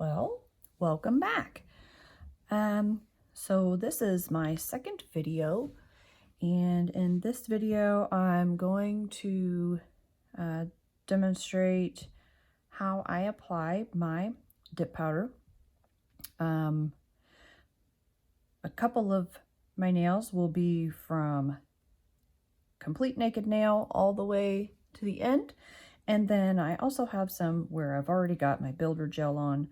Well, welcome back. So this is my second video, and in this video I'm going to demonstrate how I apply my dip powder. A couple of my nails will be from complete naked nail all the way to the end, and then I also have some where I've already got my builder gel on.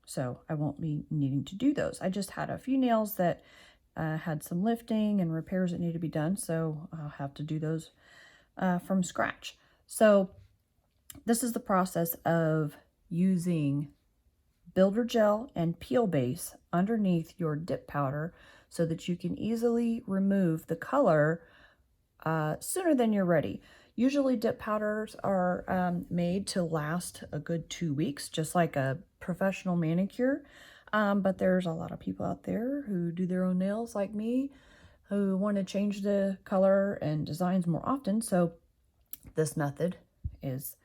So I won't be needing to do those. I just had a few nails that had some lifting and repairs that need to be done, so I'll have to do those from scratch. So this is the process of using builder gel and peel base underneath your dip powder so that you can easily remove the color sooner than you're ready. Usually dip powders are made to last a good 2 weeks, just like a professional manicure. But there's a lot of people out there who do their own nails like me, who want to change the color and designs more often. So this method is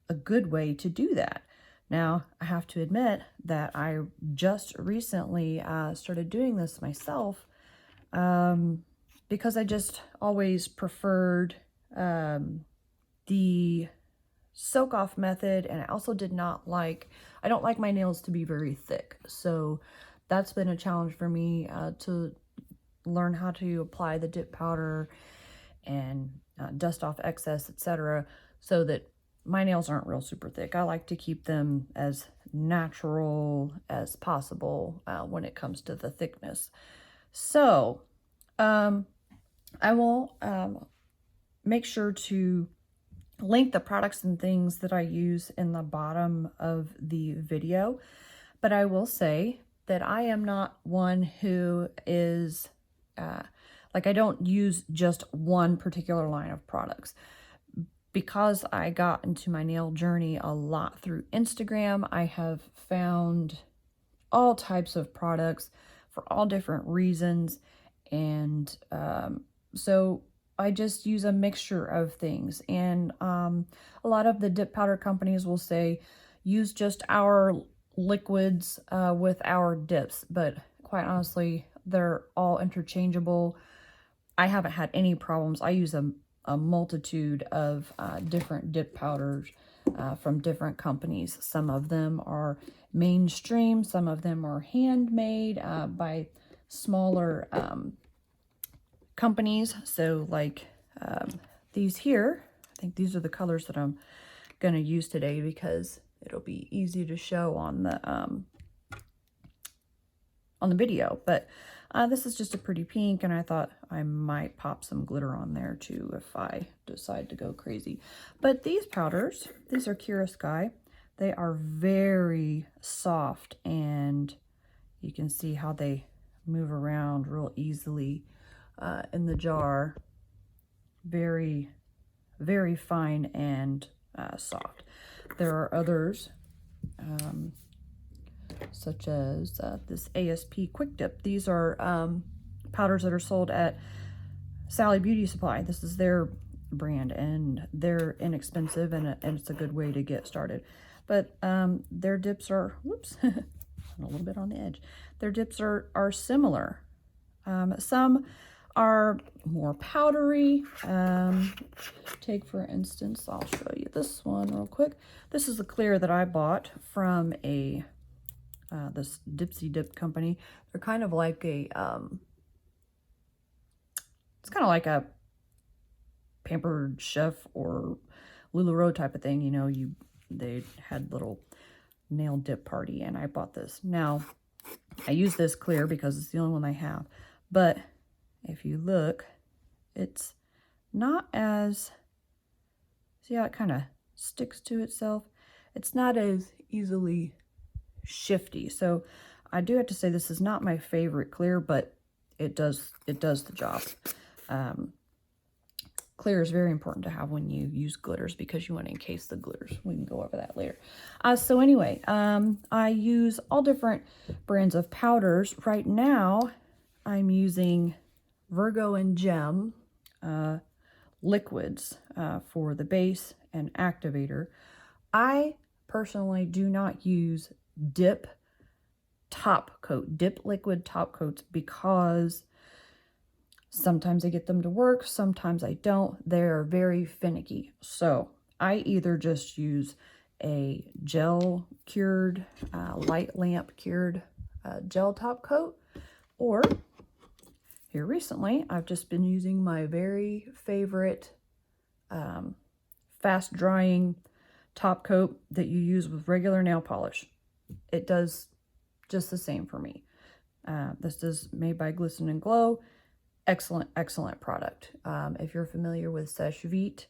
a good way to do that. Now, I have to admit that I just recently started doing this myself because I just always preferred the soak off method, and I also I don't like my nails to be very thick. So that's been a challenge for me to learn how to apply the dip powder and dust off excess, etc., so that my nails aren't real super thick. I like to keep them as natural as possible when it comes to the thickness. So I will make sure to link the products and things that I use in the bottom of the video, but I will say that I am not one who is I don't use just one particular line of products. Because I got into my nail journey a lot through Instagram, I have found all types of products for all different reasons, and so I just use a mixture of things. And a lot of the dip powder companies will say use just our liquids with our dips, but quite honestly, they're all interchangeable. I haven't had any problems. I use a multitude of different dip powders from different companies. Some of them are mainstream, some of them are handmade by smaller companies. So like these here, I think these are the colors that I'm going to use today because it'll be easy to show on the video. But this is just a pretty pink, and I thought I might pop some glitter on there too if I decide to go crazy. But these powders, these are Kiara Sky. They are very soft, and you can see how they move around real easily in the jar. Very, very fine and soft. There are others such as this ASP Quick Dip. These are powders that are sold at Sally Beauty Supply. This is their brand, and they're inexpensive, and it's a good way to get started. But their dips are, whoops, a little bit on the edge. Their dips are similar. Some are more powdery. Take for instance, I'll show you this one real quick. This is the clear that I bought from this Dipsy Dip company. They're kind of like it's kind of like a Pampered Chef or LuLaRoe type of thing. You know, they had little nail dip party, and I bought this. Now, I use this clear because it's the only one I have. But if you look, it's not as, see how it kind of sticks to itself? It's not as easily shifty. So I do have to say this is not my favorite clear, but it does the job. Clear is very important to have when you use glitters because you want to encase the glitters. We can go over that later. So anyway, I use all different brands of powders. Right now, I'm using Virgo and Gem liquids for the base and activator. I personally do not use dip top coat, dip liquid top coats, because sometimes I get them to work, sometimes I don't. They're very finicky. So I either just use a gel cured, light lamp cured gel top coat, or here recently, I've just been using my very favorite fast drying top coat that you use with regular nail polish. It does just the same for me. This is made by Glisten and Glow. Excellent, excellent product. If you're familiar with Sèche Vite,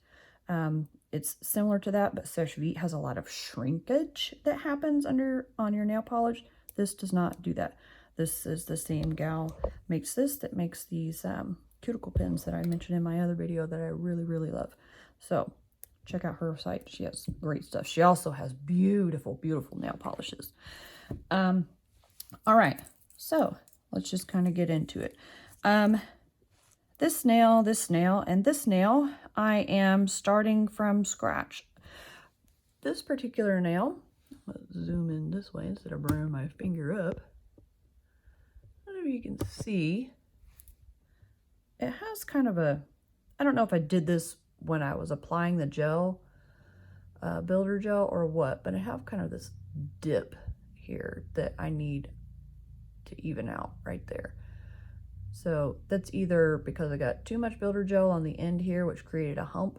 it's similar to that, but Sèche Vite has a lot of shrinkage that happens on your nail polish. This does not do that. This is the same gal makes this that makes these cuticle pins that I mentioned in my other video that I really, really love. So check out her site. She has great stuff. She also has beautiful, beautiful nail polishes. All right, so let's just kind of get into it. This nail, and this nail, I am starting from scratch. This particular nail, let's zoom in this way instead of bringing my finger up. I don't know if you can see, it has kind of a, I don't know if I did this when I was applying the gel, builder gel or what, but I have kind of this dip here that I need to even out right there. So that's either because I got too much builder gel on the end here, which created a hump,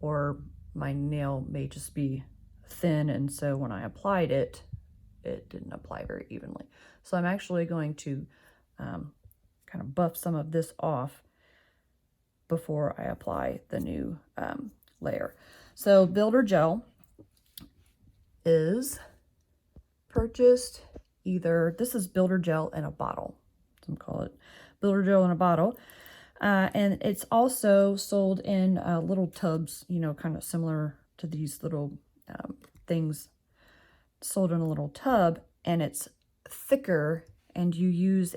or my nail may just be thin, and so when I applied it, it didn't apply very evenly. So I'm actually going to kind of buff some of this off before I apply the new layer. So builder gel is purchased either, this is builder gel in a bottle, some call it builder gel in a bottle, and it's also sold in little tubs, you know, kind of similar to these little things, sold in a little tub, and it's thicker, and you use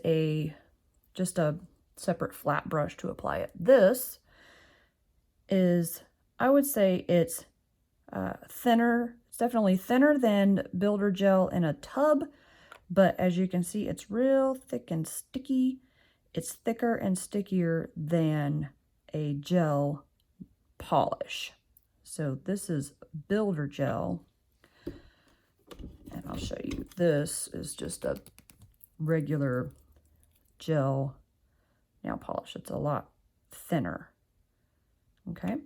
just a separate flat brush to apply it. This is, I would say it's thinner. It's definitely thinner than builder gel in a tub, but as you can see, it's real thick and sticky. It's thicker and stickier than a gel polish. So this is builder gel, and I'll show you. This is just a regular gel nail polish. It's a lot thinner. Okay.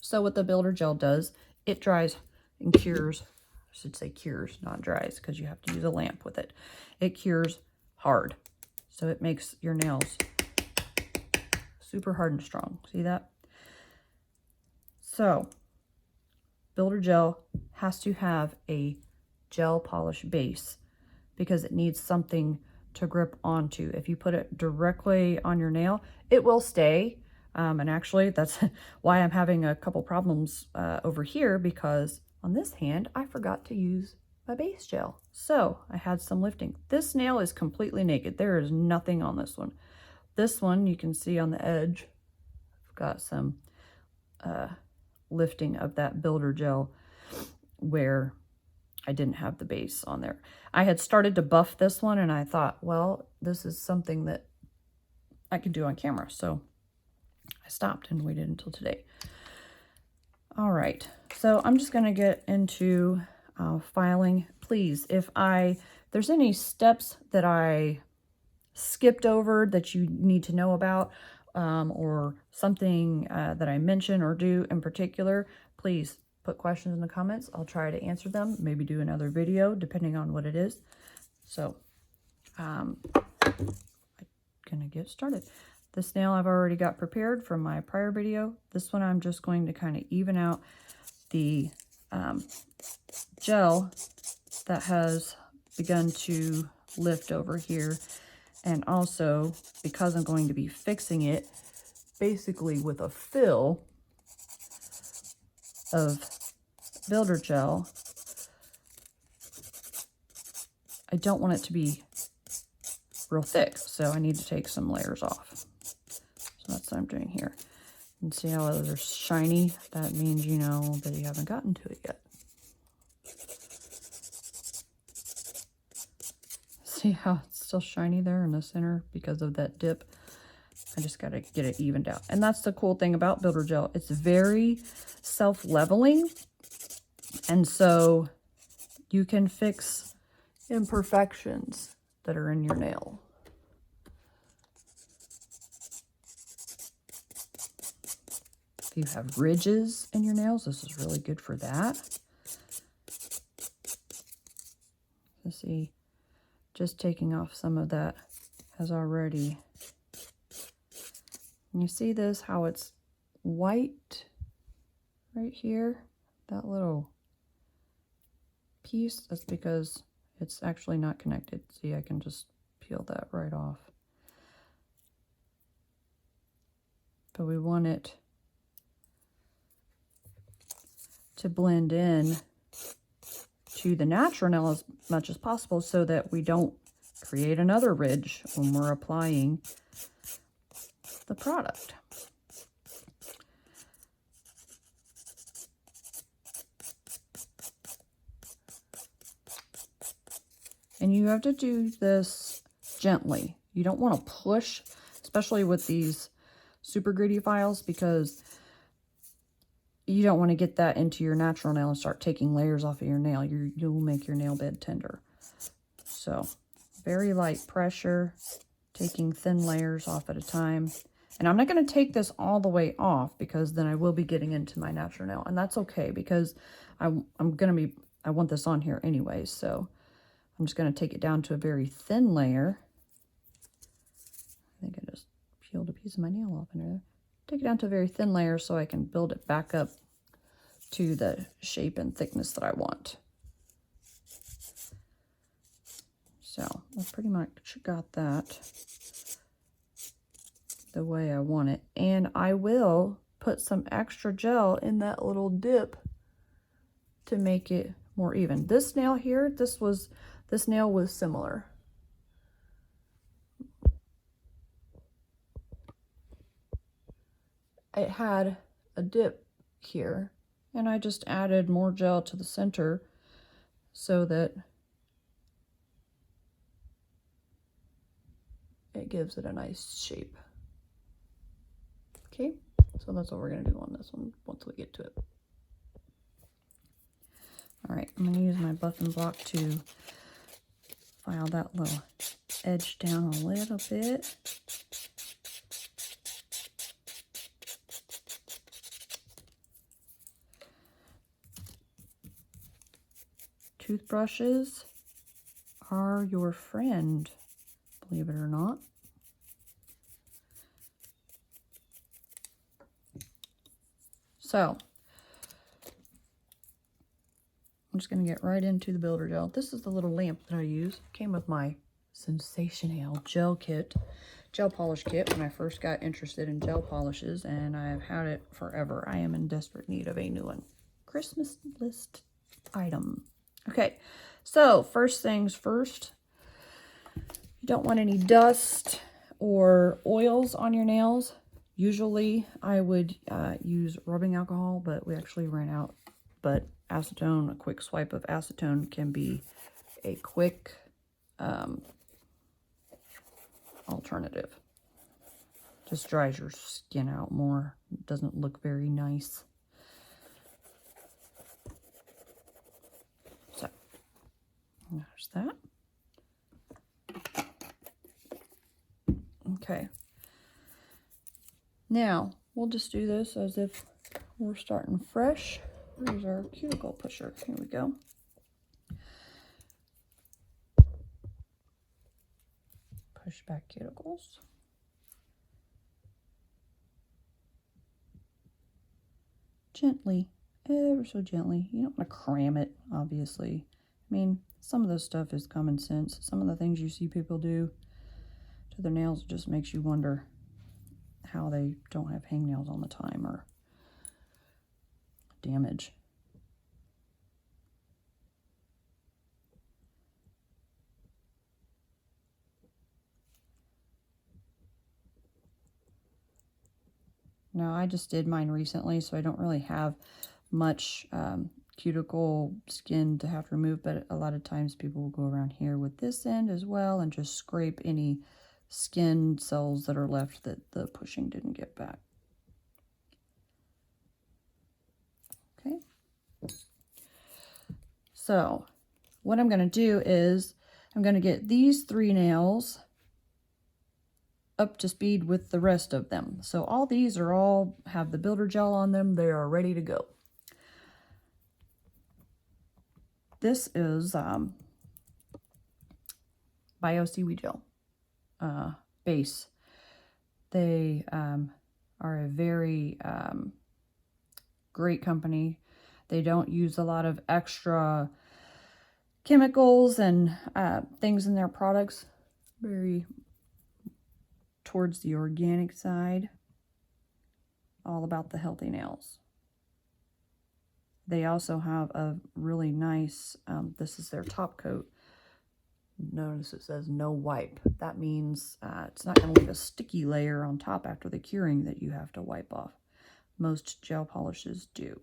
So what the builder gel does, it dries and cures. I should say cures, not dries, because you have to use a lamp with it. It cures hard. So it makes your nails super hard and strong. See that? So builder gel has to have a gel polish base because it needs something to grip onto. If you put it directly on your nail, it will stay. And actually, that's why I'm having a couple problems over here, because on this hand, I forgot to use my base gel. So I had some lifting. This nail is completely naked. There is nothing on this one. This one, you can see on the edge, I've got some lifting of that builder gel where I didn't have the base on there. I had started to buff this one, and I thought, well, this is something that I can do on camera. So I stopped and waited until today. All right, so I'm just gonna get into filing. Please, if there's any steps that I skipped over that you need to know about, or something that I mention or do in particular, please put questions in the comments. I'll try to answer them, maybe do another video depending on what it is. So I'm gonna get started. This nail I've already got prepared from my prior video. This one I'm just going to kind of even out the gel that has begun to lift over here. And also, because I'm going to be fixing it basically with a fill of builder gel, I don't want it to be real thick, so I need to take some layers off. So that's what I'm doing here. And see how those are shiny? That means you know that you haven't gotten to it yet. See how it's still shiny there in the center because of that dip? I just got to get it evened out. And that's the cool thing about Builder Gel. It's very self-leveling. And so you can fix imperfections that are in your nail. If you have ridges in your nails, this is really good for that. Let's see, just taking off some of that has already. And you see this, how it's white right here, that little piece, that's because it's actually not connected. See, I can just peel that right off. But we want it to blend in to the natural nail as much as possible so that we don't create another ridge when we're applying the product. And you have to do this gently. You don't want to push, especially with these super gritty files, because you don't want to get that into your natural nail and start taking layers off of your nail. You'll make your nail bed tender. So very light pressure, taking thin layers off at a time. And I'm not going to take this all the way off because then I will be getting into my natural nail. And that's okay because I want this on here anyway. So I'm just going to take it down to a very thin layer. I think I just peeled a piece of my nail off in there. Take it down to a very thin layer so I can build it back up to the shape and thickness that I want. So I pretty much got that the way I want it. And I will put some extra gel in that little dip to make it more even. This nail here, this nail was similar. It had a dip here, and I just added more gel to the center so that it gives it a nice shape. Okay, so that's what we're going to do on this one once we get to it. All right, I'm going to use my buffing block to file that little edge down a little bit. Toothbrushes are your friend, believe it or not. So I'm just going to get right into the Builder Gel. This is the little lamp that I use. It came with my Sensational gel polish kit when I first got interested in gel polishes, and I've had it forever. I am in desperate need of a new one. Christmas list item. Okay, so first things first, you don't want any dust or oils on your nails. Usually I would use rubbing alcohol, but we actually ran out. But acetone, a quick swipe of acetone can be a quick alternative. Just dries your skin out more. It doesn't look very nice. So, there's that. Okay. Now, we'll just do this as if we're starting fresh. Here's our cuticle pusher. Here we go. Push back cuticles. Gently, ever so gently. You don't want to cram it, obviously. I mean, some of this stuff is common sense. Some of the things you see people do to their nails just makes you wonder how they don't have hangnails all the time or damage. Now, I just did mine recently, so I don't really have much cuticle skin to have to remove, but a lot of times people will go around here with this end as well and just scrape any skin cells that are left that the pushing didn't get back. Okay. So what I'm going to do is I'm going to get these 3 nails up to speed with the rest of them. So all these are all have the builder gel on them. They are ready to go. This is Bioseaweed Gel base. They are a very great company. They don't use a lot of extra chemicals and things in their products. Very towards the organic side. All about the healthy nails. They also have a really nice, this is their top coat. Notice it says no wipe. That means it's not going to leave a sticky layer on top after the curing that you have to wipe off. Most gel polishes do.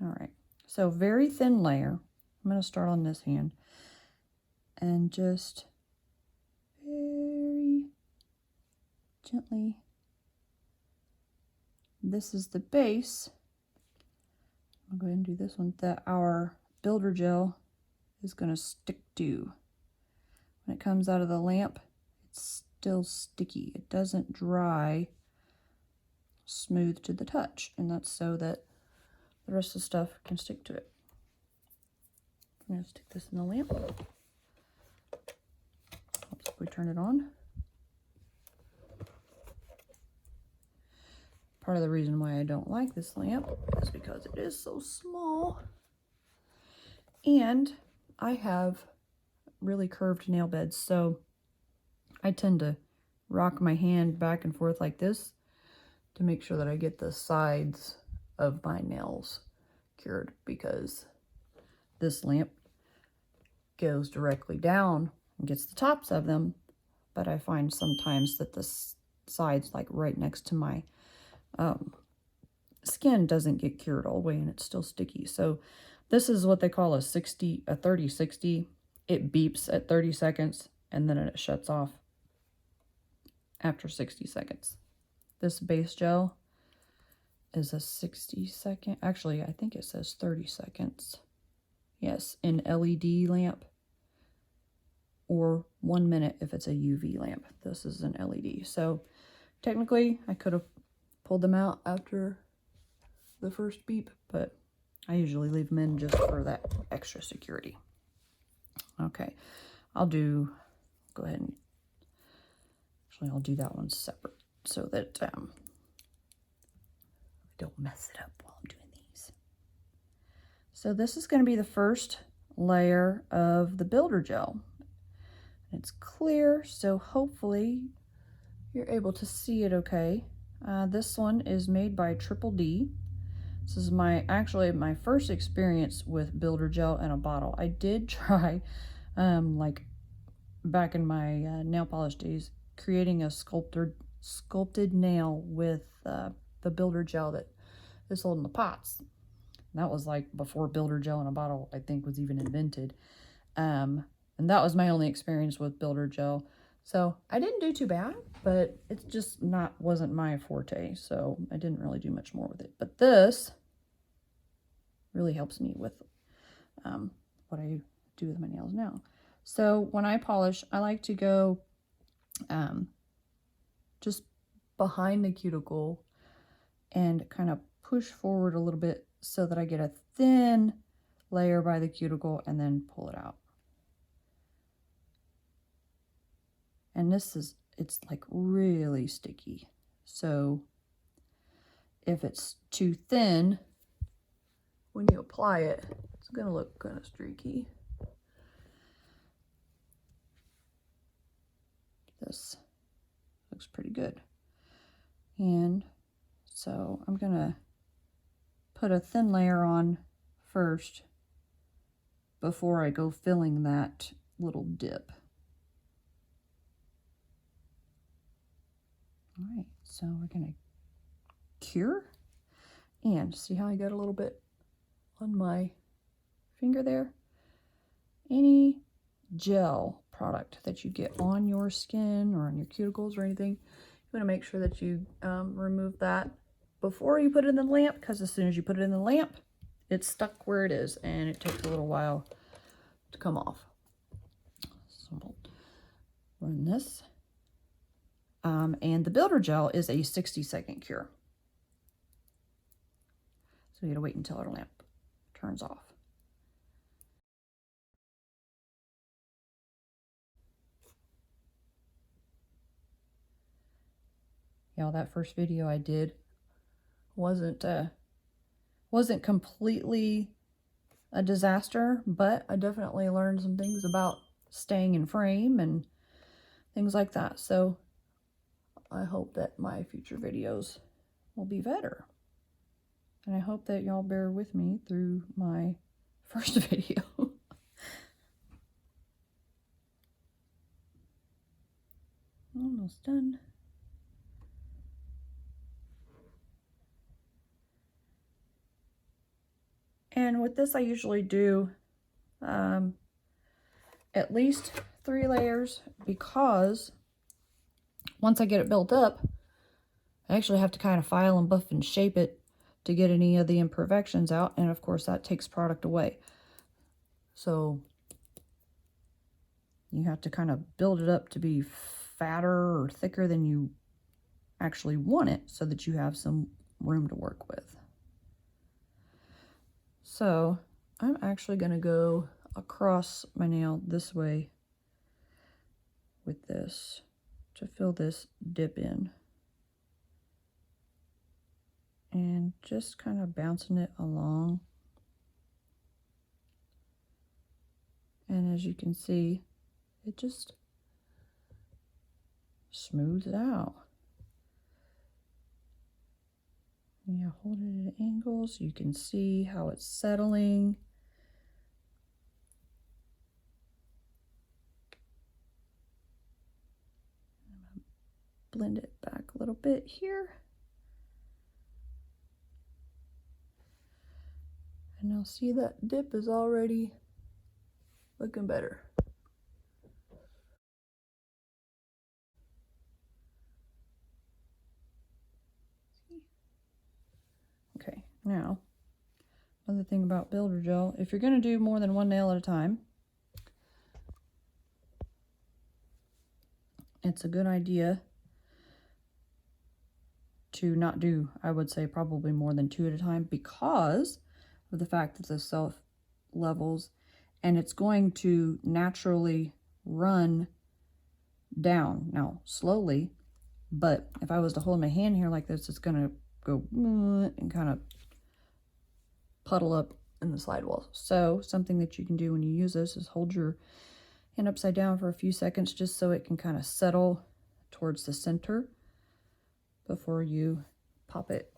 All right, so very thin layer. I'm going to start on this hand and just very gently. This is the base. I'll go ahead and do this one that our builder gel is going to stick to. When it comes out of the lamp, it's still sticky. It doesn't dry smooth to the touch, and that's so that the rest of the stuff can stick to it. I'm going to stick this in the lamp. Oops, we turn it on. Part of the reason why I don't like this lamp is because it is so small. And I have really curved nail beds, so I tend to rock my hand back and forth like this to make sure that I get the sides of my nails cured, because this lamp goes directly down and gets the tops of them, but I find sometimes that the sides, like right next to my skin, doesn't get cured all the way and it's still sticky. So this is what they call a 30-60. It beeps at 30 seconds and then it shuts off after 60 seconds. This base gel is a 60-second, actually I think it says 30 seconds. Yes, in LED lamp, or 1 minute if it's a UV lamp. This is an LED. So technically I could have pulled them out after the first beep, but I usually leave them in just for that extra security. Okay, I'll go ahead and, actually I'll do that one separate so that I don't mess it up while I'm doing these. So this is going to be the first layer of the builder gel. It's clear, so hopefully you're able to see it okay. This one is made by Triple D. This is actually my first experience with builder gel in a bottle. I did try, like back in my nail polish days, creating a sculpted nail with the builder gel that is sold in the pots. And that was like before builder gel in a bottle, I think, was even invented. And that was my only experience with builder gel. So I didn't do too bad, but it's just wasn't my forte. So I didn't really do much more with it. But this really helps me with what I do with my nails now. So when I polish, I like to go just behind the cuticle and kind of push forward a little bit so that I get a thin layer by the cuticle and then pull it out. And it's like really sticky. So if it's too thin, when you apply it, it's going to look kind of streaky. This looks pretty good. And so I'm going to put a thin layer on first before I go filling that little dip. All right, so we're going to cure, And see how I got a little bit on my finger there? Any gel product that you get on your skin or on your cuticles or anything, you want to make sure that you remove that before you put it in the lamp, because as soon as you put it in the lamp, it's stuck where it is and it takes a little while to come off. So we'll run this. And the builder gel is a 60-second cure. So you gotta wait until our lamp turns off. Yeah, that first video I did wasn't completely a disaster, but I definitely learned some things about staying in frame and things like that. So I hope that my future videos will be better. And I hope that y'all bear with me through my first video. Almost done. And with this, I usually do at least 3 layers, because once I get it built up, I actually have to kind of file and buff and shape it to get any of the imperfections out. And of course, that takes product away. So you have to kind of build it up to be fatter or thicker than you actually want it, so that you have some room to work with. So I'm actually going to go across my nail this way with this to fill this dip in. And just kind of bouncing it along. And as you can see, it just smooths it out. Yeah, hold it at an angle so you can see how it's settling. Blend it back a little bit here. And now see that dip is already looking better. Okay, now, another thing about builder gel, if you're going to do more than one nail at a time, it's a good idea to not do, I would say, probably more than 2 at a time, because of the fact that the self levels, and it's going to naturally run down. Now, slowly, but if I was to hold my hand here like this, it's going to go and kind of puddle up in the slide wall. So something that you can do when you use this is hold your hand upside down for a few seconds, just so it can kind of settle towards the center before you pop it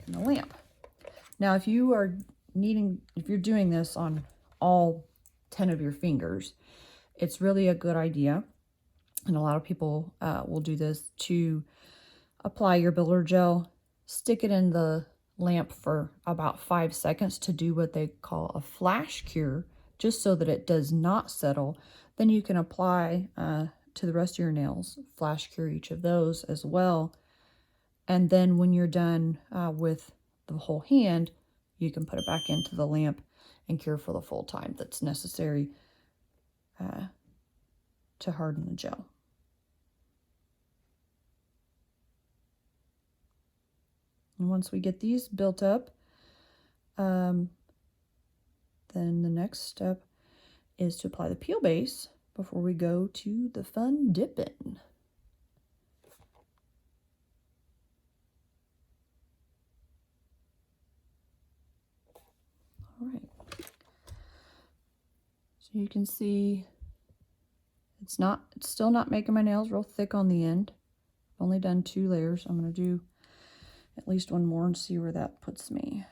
in the lamp. Now, if you're doing this on all 10 of your fingers, it's really a good idea, and a lot of people will do this, to apply your builder gel, stick it in the lamp for about 5 seconds to do what they call a flash cure, just so that it does not settle. Then you can apply to the rest of your nails, flash cure each of those as well. And then when you're done with the whole hand, you can put it back into the lamp and cure for the full time that's necessary to harden the gel. And once we get these built up, then the next step is to apply the peel base before we go to the fun dipping. All right. So you can see it's still not making my nails real thick on the end. I've only done 2 layers. I'm going to do at least one more and see where that puts me.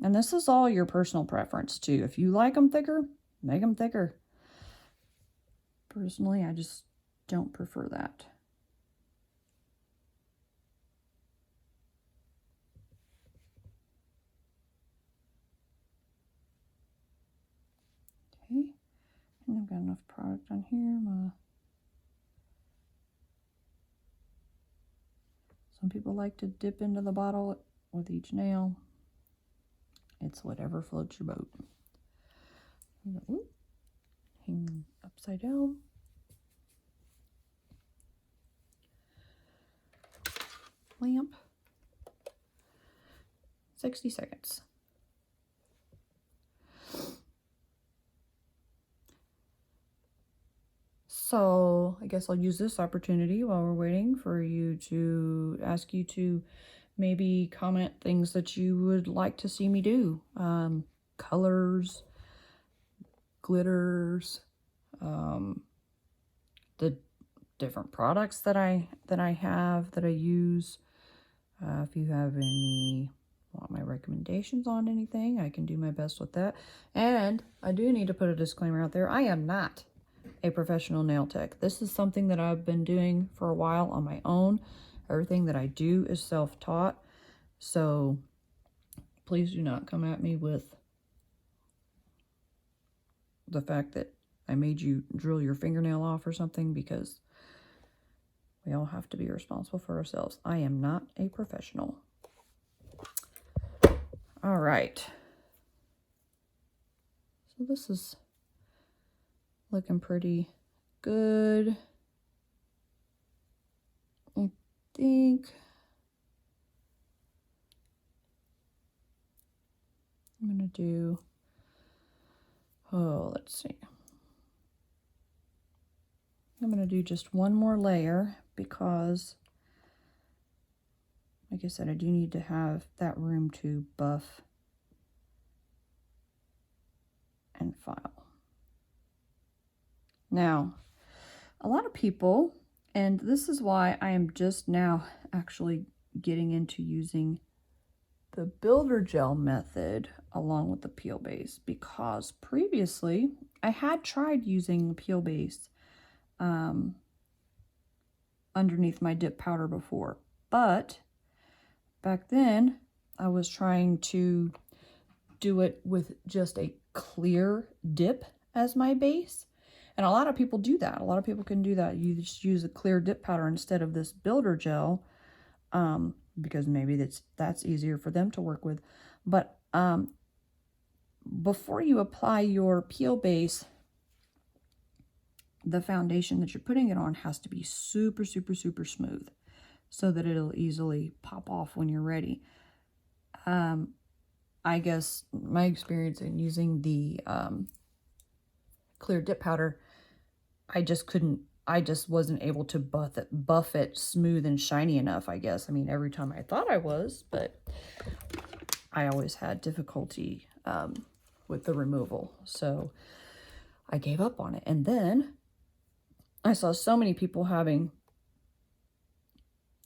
And this is all your personal preference too. If you like them thicker, make them thicker. Personally, I just don't prefer that. I've got enough product on here. Some people like to dip into the bottle with each nail. It's whatever floats your boat. Ooh, hang upside down. Lamp. 60 seconds. So I guess I'll use this opportunity while we're waiting for you to ask you to maybe comment things that you would like to see me do. Colors, glitters, the different products that I have that I use. If you have want my recommendations on anything, I can do my best with that. And I do need to put a disclaimer out there. I am not a professional nail tech. This is something that I've been doing for a while on my own. Everything that I do is self-taught. So please do not come at me with the fact that I made you drill your fingernail off or something, because we all have to be responsible for ourselves. I am not a professional. All right. So this is looking pretty good. I think I'm gonna do, let's see. I'm gonna do just one more layer because, like I said, I do need to have that room to buff and file. Now, a lot of people, and this is why I am just now actually getting into using the builder gel method along with the peel base, because previously I had tried using the peel base underneath my dip powder before, but back then I was trying to do it with just a clear dip as my base. And a lot of people do that. A lot of people can do that. You just use a clear dip powder instead of this builder gel, because maybe that's easier for them to work with. But before you apply your peel base, the foundation that you're putting it on has to be super, super, super smooth so that it'll easily pop off when you're ready. I guess my experience in using the clear dip powder, I just wasn't able to buff it smooth and shiny enough, I guess. I mean, every time I thought I was, but I always had difficulty with the removal. So I gave up on it. And then I saw so many people having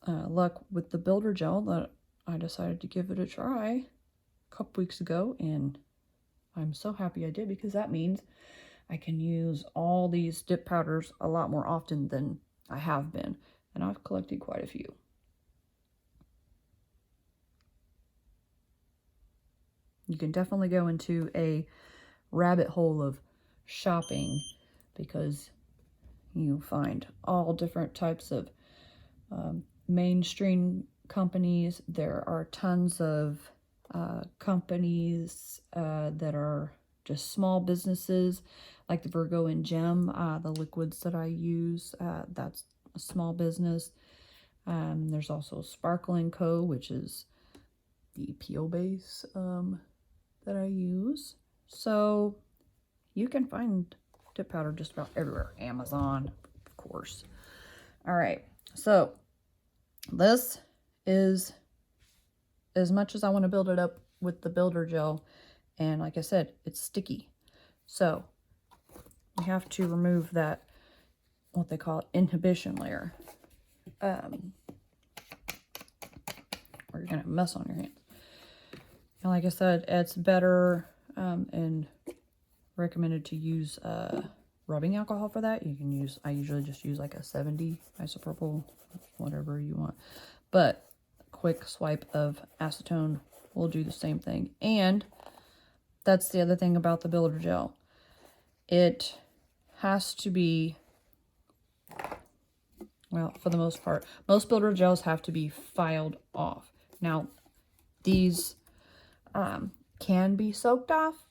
luck with the builder gel that I decided to give it a try a couple weeks ago, and I'm so happy I did, because that means I can use all these dip powders a lot more often than I have been, and I've collected quite a few. You can definitely go into a rabbit hole of shopping, because you find all different types of mainstream companies. There are tons of companies that are just small businesses, like the Virgo and Gem, the liquids that I use, that's a small business. There's also Sparkle & Co., which is the peel base that I use. So you can find dip powder just about everywhere. Amazon, of course. All right, so this is as much as I want to build it up with the builder gel. And like I said, it's sticky. So you have to remove that, what they call inhibition layer. Or you're going to have a mess on your hands. And like I said, it's better and recommended to use rubbing alcohol for that. You can use, I usually just use like a 70 isopropyl, whatever you want. But quick swipe of acetone will do the same thing. And that's the other thing about the builder gel. It has to be, well, for the most part, most builder gels have to be filed off. Now, these can be soaked off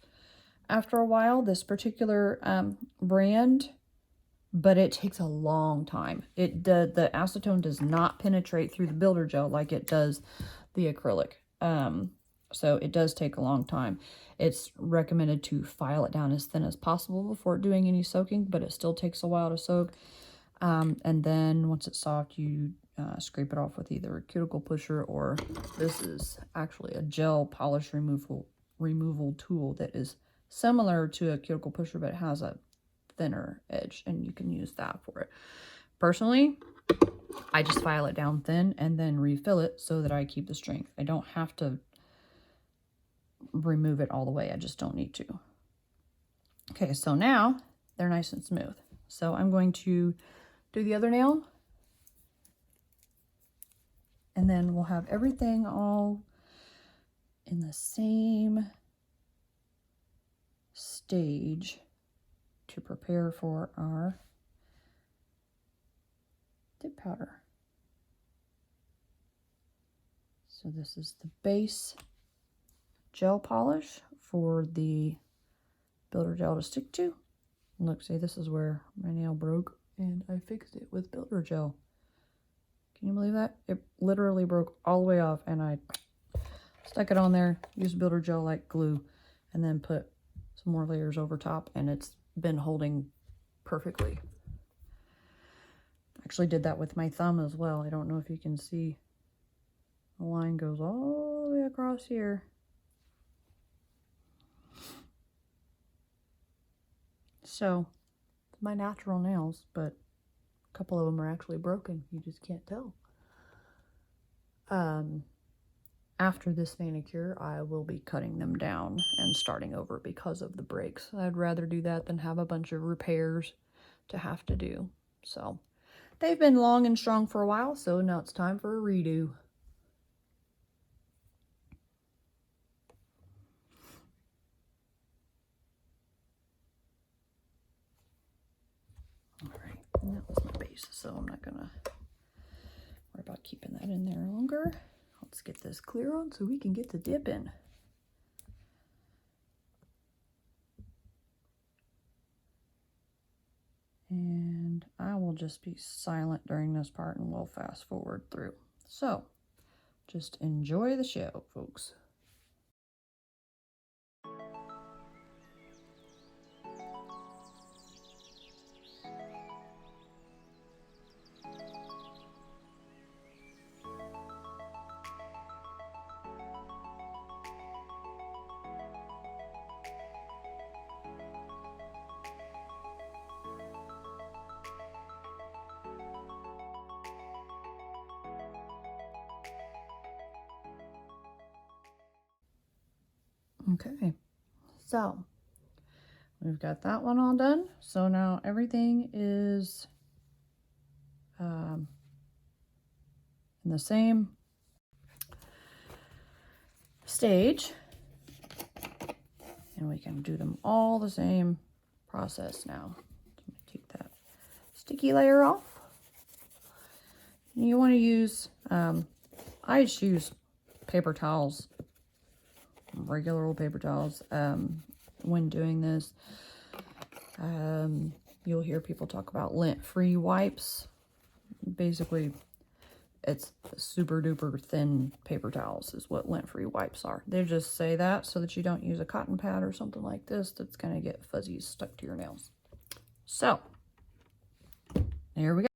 after a while, this particular brand, but it takes a long time. The acetone does not penetrate through the builder gel like it does the acrylic. So it does take a long time. It's recommended to file it down as thin as possible before doing any soaking, but it still takes a while to soak. And then once it's soft, you scrape it off with either a cuticle pusher, or this is actually a gel polish removal tool that is similar to a cuticle pusher, but it has a thinner edge, and you can use that for it. Personally, I just file it down thin and then refill it so that I keep the strength. I don't have to remove it all the way. I just don't need to. Okay, so now they're nice and smooth. So I'm going to do the other nail, and then we'll have everything all in the same stage to prepare for our dip powder. So this is the base gel polish for the builder gel to stick to. Look, see, this is where my nail broke, and I fixed it with builder gel. Can you believe that? It literally broke all the way off, and I stuck it on there, used builder gel like glue, and then put some more layers over top, and it's been holding perfectly. Actually did that with my thumb as well. I don't know if you can see. The line goes all the way across here. So, my natural nails, but a couple of them are actually broken. You just can't tell. After this manicure, I will be cutting them down and starting over because of the breaks. I'd rather do that than have a bunch of repairs to have to do. So, they've been long and strong for a while, so now it's time for a redo. Alright, and that was my base, so I'm not gonna worry about keeping that in there longer. Let's get this clear on so we can get the dip in. And I will just be silent during this part, and we'll fast forward through. So, just enjoy the show, folks. Okay, so we've got that one all done. So now everything is in the same stage, and we can do them all the same process now. Let me take that sticky layer off. And you want to use, I just use paper towels, regular old paper towels, when doing this. You'll hear people talk about lint-free wipes. Basically, it's super duper thin paper towels is what lint-free wipes are. They just say that so that you don't use a cotton pad or something like this that's going to get fuzzies stuck to your nails. So, there we go.